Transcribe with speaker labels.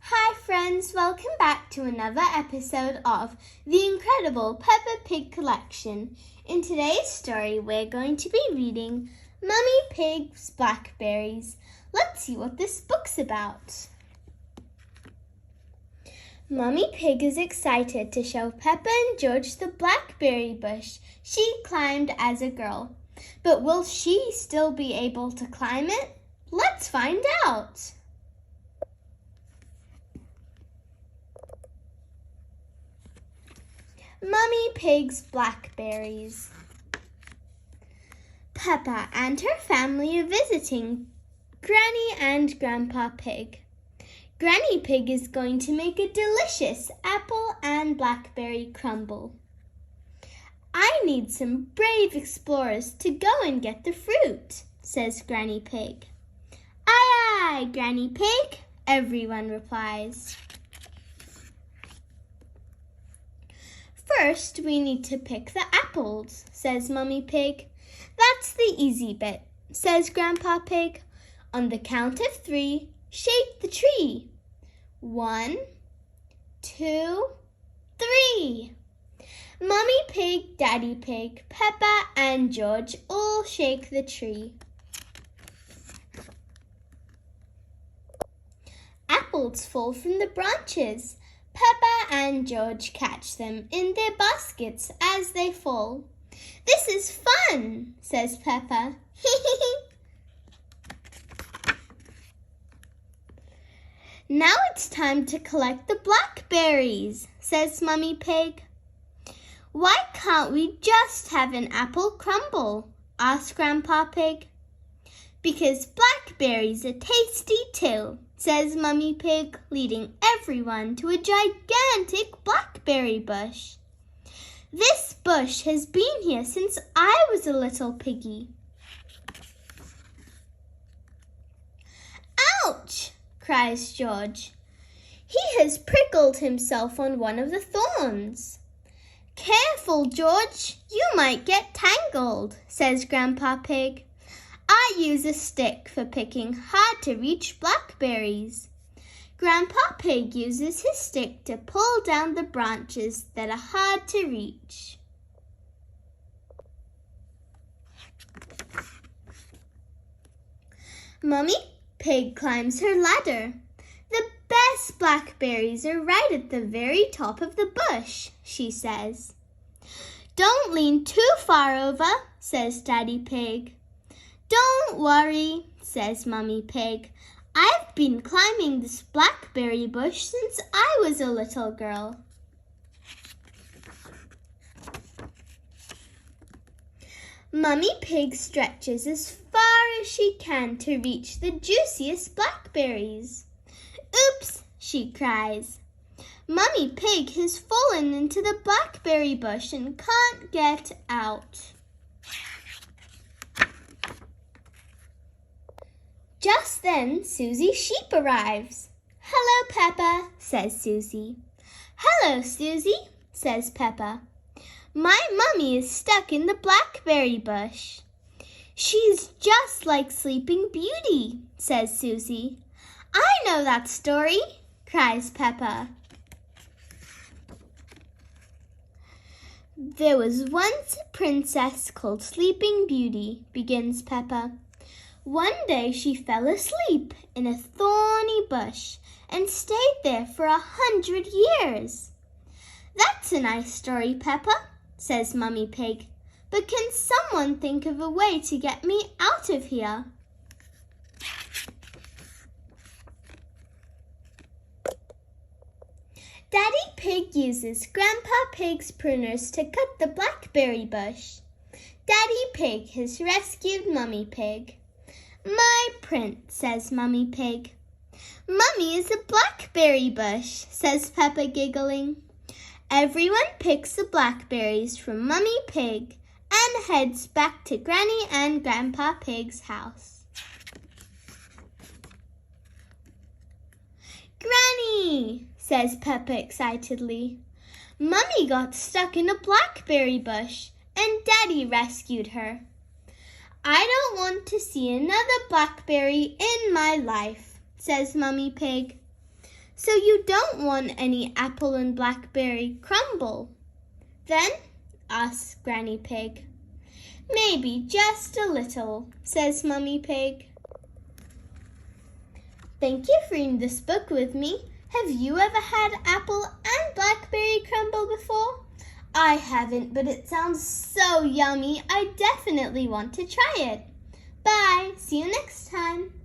Speaker 1: Hi friends, welcome back to another episode of the incredible Peppa Pig collection. In today's story, we're going to be reading Mummy Pig's Blackberries. Let's see what this book's about. Mummy Pig is excited to show Peppa and George the blackberry bush she climbed as a girl. But will she still be able to climb it? Let's find out. Mummy Pig's Blackberries. Peppa and her family are visiting Granny and Grandpa Pig. Granny Pig is going to make a delicious apple and blackberry crumble. I need some brave explorers to go and get the fruit, says Granny Pig. Aye, aye, Granny Pig, everyone replies. First, we need to pick the apples, says Mummy Pig. That's the easy bit, says Grandpa Pig. On the count of 3, shake the tree. 1, 2, 3. Mummy Pig, Daddy Pig, Peppa and George all shake the tree. Apples fall from the branches. Peppa and George catch them in their baskets as they fall. This is fun, says Peppa. Now it's time to collect the blackberries, says Mummy Pig. Why can't we just have an apple crumble? Asked Grandpa Pig. Because blackberries are tasty too, says Mummy Pig, leading everyone to a gigantic blackberry bush. This bush has been here since I was a little piggy. Ouch! Cries George. He has prickled himself on one of the thorns. Careful, George, you might get tangled, says Grandpa Pig. I use a stick for picking hard-to-reach blackberries. Grandpa Pig uses his stick to pull down the branches that are hard to reach. Mummy Pig climbs her ladder. The best blackberries are right at the very top of the bush, she says. Don't lean too far over, says Daddy Pig. Don't worry, says Mummy Pig. I've been climbing this blackberry bush since I was a little girl. Mummy Pig stretches as far as she can to reach the juiciest blackberries. Oops, she cries. Mummy Pig has fallen into the blackberry bush and can't get out. Just then, Susie Sheep arrives. Hello, Peppa, says Susie. Hello, Susie, says Peppa. My mummy is stuck in the blackberry bush. She's just like Sleeping Beauty, says Susie. I know that story, cries Peppa. There was once a princess called Sleeping Beauty, begins Peppa. One day she fell asleep in a thorny bush and stayed there for 100 years. That's a nice story, Peppa, says Mummy Pig. But can someone think of a way to get me out of here? Daddy Pig uses Grandpa Pig's pruners to cut the blackberry bush. Daddy Pig has rescued Mummy Pig. My prince, says Mummy Pig. Mummy is a blackberry bush, says Peppa, giggling. Everyone picks the blackberries from Mummy Pig and heads back to Granny and Grandpa Pig's house. Granny, says Peppa excitedly. Mummy got stuck in a blackberry bush and Daddy rescued her. I don't want to see another blackberry in my life, says Mummy Pig. So you don't want any apple and blackberry crumble? Then? Asks Granny Pig. Maybe just a little, says Mummy Pig. Thank you for reading this book with me. Have you ever had apple and blackberry crumble before? I haven't, but it sounds so yummy. I definitely want to try it. Bye. See you next time.